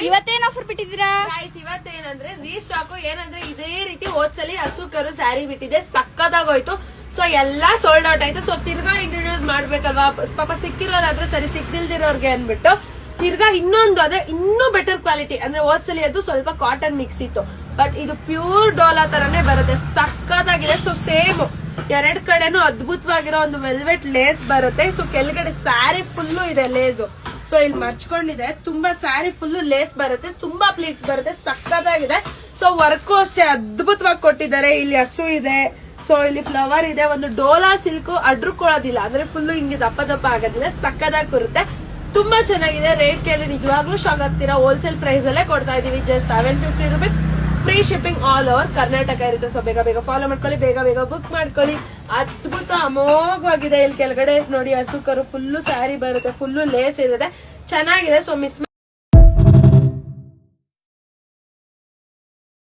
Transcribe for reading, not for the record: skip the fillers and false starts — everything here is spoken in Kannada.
ಇವತ್ತೇನ್ ಆಫರ್ ಬಿಟ್ಟಿದ್ದೀರಾ? ಇವತ್ತೇನಂದ್ರೆ ರೀಸ್ಟಾಕ್ ಏನಂದ್ರೆ ಇದೇ ರೀತಿ ಹೋದ್ಸಲಿ ಹಸುಕರು ಸ್ಯಾರಿ ಬಿಟ್ಟಿದೆ, ಸಕ್ಕದಾಗೋಯ್ತು. ಸೊ ಎಲ್ಲಾ ಸೋಲ್ಡ್ ಔಟ್ ಆಯ್ತು. ಸೊ ತಿರ್ಗಾ ಇಂಟ್ರೊಡ್ಯೂಸ್ ಮಾಡ್ಬೇಕಲ್ವಾ, ಪಾಪ ಸಿಕ್ಕಿರೋರಾದ್ರೆ ಸರಿ, ಸಿಕ್ತಿಲ್ದಿರೋರ್ಗೆ ಅನ್ಬಿಟ್ಟು ತಿರ್ಗಾ ಇನ್ನೊಂದು ಅದೇ ಇನ್ನೂ ಬೆಟರ್ ಕ್ವಾಲಿಟಿ ಅಂದ್ರೆ ಹೋದ್ಸಲಿ ಅದು ಸ್ವಲ್ಪ ಕಾಟನ್ ಮಿಕ್ಸ್ ಇತ್ತು, ಬಟ್ ಇದು ಪ್ಯೂರ್ ಡೋಲಾ ತರನೇ ಬರುತ್ತೆ, ಸಕ್ಕದಾಗಿದೆ. ಸೊ ಸೇಮ್ ಎರಡ್ ಕಡೆನೂ ಅದ್ಭುತವಾಗಿರೋ ಒಂದು ವೆಲ್ವೆಟ್ ಲೇಸ್ ಬರುತ್ತೆ. ಸೊ ಕೆಳಗಡೆ ಸ್ಯಾರಿ ಫುಲ್ಲು ಇದೆ ಲೇಸು. ಸೊ ಇಲ್ಲಿ ಮರ್ಚ್ಕೊಂಡಿದೆ, ತುಂಬಾ ಸ್ಯಾರಿ ಫುಲ್ಲು ಲೇಸ್ ಬರುತ್ತೆ, ತುಂಬಾ ಪ್ಲೀಟ್ಸ್ ಬರುತ್ತೆ, ಸಕ್ಕದಾಗಿದೆ. ಸೊ ವರ್ಕು ಅಷ್ಟೇ ಅದ್ಭುತವಾಗಿ ಕೊಟ್ಟಿದ್ದಾರೆ. ಇಲ್ಲಿ ಹಸು ಇದೆ, ಸೊ ಇಲ್ಲಿ ಫ್ಲವರ್ ಇದೆ, ಒಂದು ಡೋಲಾ ಸಿಲ್ಕ್ ಅಡ್ರುಕೊಳ್ಳೋದಿಲ್ಲ ಅಂದ್ರೆ ಫುಲ್ಲು ಹಿಂಗೆ ದಪ್ಪ ದಪ್ಪ ಆಗೋದಿಲ್ಲ, ಸಕ್ಕದಾಗಿ ಬರುತ್ತೆ, ತುಂಬಾ ಚೆನ್ನಾಗಿದೆ. ರೇಟ್ ಕೇಳಿ ನಿಜವಾಗ್ಲೂ ಶಾಕ್ ಆಗ್ತೀರಾ. ಹೋಲ್ಸೇಲ್ ಪ್ರೈಸ್ ಅಲ್ಲೇ ಕೊಡ್ತಾ ಇದೀವಿ, just 750 rupees, free shipping all over Karnataka ಇರುತ್ತೆ. ಸೊ ಬೇಗ ಬೇಗ ಫಾಲೋ ಮಾಡ್ಕೊಳ್ಳಿ, ಬೇಗ ಬೇಗ ಬುಕ್ ಮಾಡ್ಕೊಳ್ಳಿ. ಅದ್ಭುತ ಅಮೋಘವಾಗಿದೆ. ಇಲ್ಲಿ ಕೆಳಗಡೆ ನೋಡಿ ಹಸುಕರು ಫುಲ್ಲು ಸ್ಯಾರಿ ಬರುತ್ತೆ, ಫುಲ್ಲು ಲೇಸ್ ಇರುತ್ತೆ, ಚೆನ್ನಾಗಿದೆ. So miss